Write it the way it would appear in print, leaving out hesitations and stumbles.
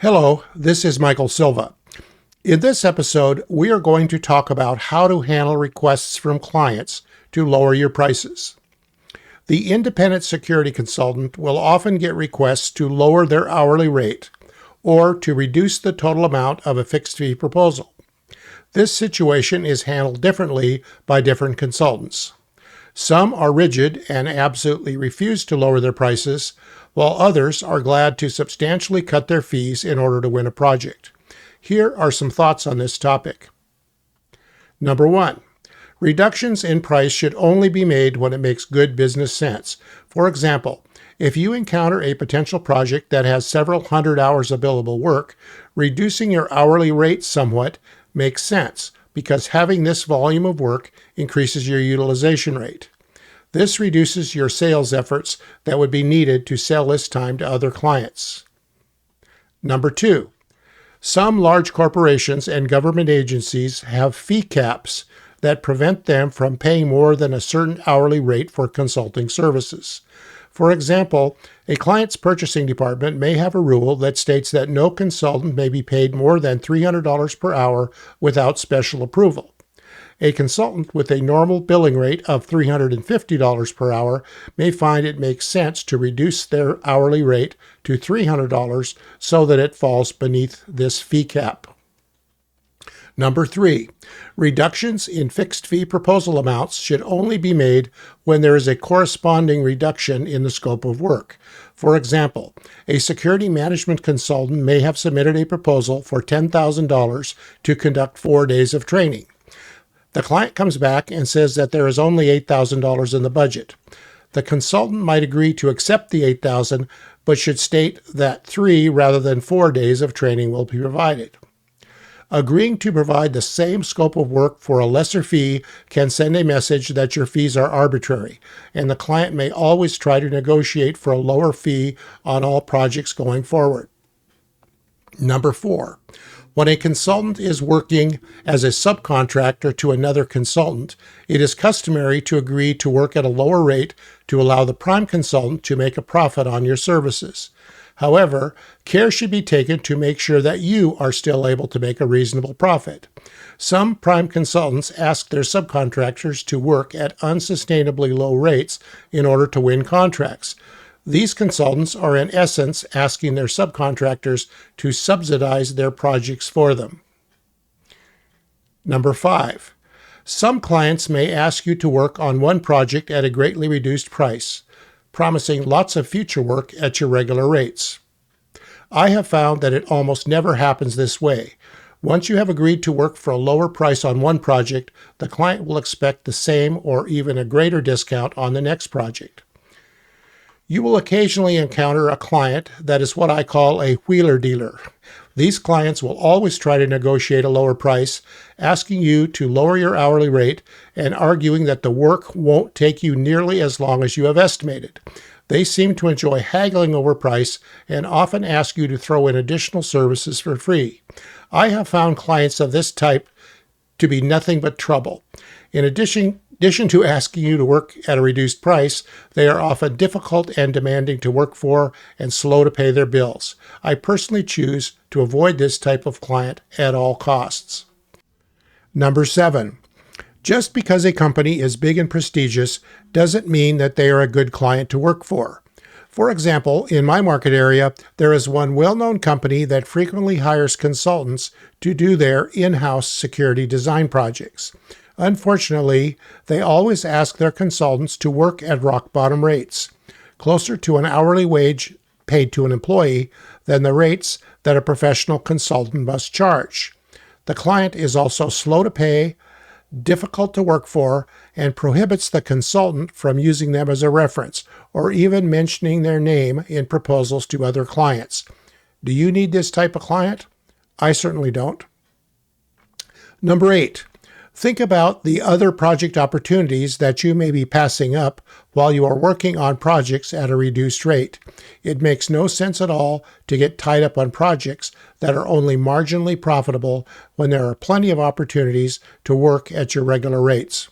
Hello, this is Michael Silva. In this episode, we are going to talk about how to handle requests from clients to lower your prices. The independent security consultant will often get requests to lower their hourly rate or to reduce the total amount of a fixed fee proposal. This situation is handled differently by different consultants. Some are rigid and absolutely refuse to lower their prices, while others are glad to substantially cut their fees in order to win a project. Here are some thoughts on this topic. Number 1. Reductions in price should only be made when it makes good business sense. For example, if you encounter a potential project that has several hundred hours of billable work, reducing your hourly rate somewhat makes sense because having this volume of work increases your utilization rate. This reduces your sales efforts that would be needed to sell this time to other clients. Number 2. Some large corporations and government agencies have fee caps that prevent them from paying more than a certain hourly rate for consulting services. For example, a client's purchasing department may have a rule that states that no consultant may be paid more than $300 per hour without special approval. A consultant with a normal billing rate of $350 per hour may find it makes sense to reduce their hourly rate to $300 so that it falls beneath this fee cap. Number 3. Reductions in fixed fee proposal amounts should only be made when there is a corresponding reduction in the scope of work. For example, a security management consultant may have submitted a proposal for $10,000 to conduct 4 days of training. The client comes back and says that there is only $8,000 in the budget. The consultant might agree to accept the $8,000, but should state that 3 rather than 4 days of training will be provided. Agreeing to provide the same scope of work for a lesser fee can send a message that your fees are arbitrary, and the client may always try to negotiate for a lower fee on all projects going forward. Number 4. When a consultant is working as a subcontractor to another consultant, it is customary to agree to work at a lower rate to allow the prime consultant to make a profit on your services. However, care should be taken to make sure that you are still able to make a reasonable profit. Some prime consultants ask their subcontractors to work at unsustainably low rates in order to win contracts. These consultants are in essence asking their subcontractors to subsidize their projects for them. Number 5. Some clients may ask you to work on one project at a greatly reduced price, promising lots of future work at your regular rates. I have found that it almost never happens this way. Once you have agreed to work for a lower price on one project, the client will expect the same or even a greater discount on the next project. You will occasionally encounter a client that is what I call a wheeler dealer. These clients will always try to negotiate a lower price, asking you to lower your hourly rate and arguing that the work won't take you nearly as long as you have estimated. They seem to enjoy haggling over price and often ask you to throw in additional services for free. I have found clients of this type to be nothing but trouble. In addition to asking you to work at a reduced price, they are often difficult and demanding to work for and slow to pay their bills. I personally choose to avoid this type of client at all costs. Number 7. Just because a company is big and prestigious doesn't mean that they are a good client to work for. For example, in my market area, there is one well-known company that frequently hires consultants to do their in-house security design projects. Unfortunately, they always ask their consultants to work at rock-bottom rates, closer to an hourly wage paid to an employee than the rates that a professional consultant must charge. The client is also slow to pay, difficult to work for, and prohibits the consultant from using them as a reference or even mentioning their name in proposals to other clients. Do you need this type of client? I certainly don't. Number 8. Think about the other project opportunities that you may be passing up while you are working on projects at a reduced rate. It makes no sense at all to get tied up on projects that are only marginally profitable when there are plenty of opportunities to work at your regular rates.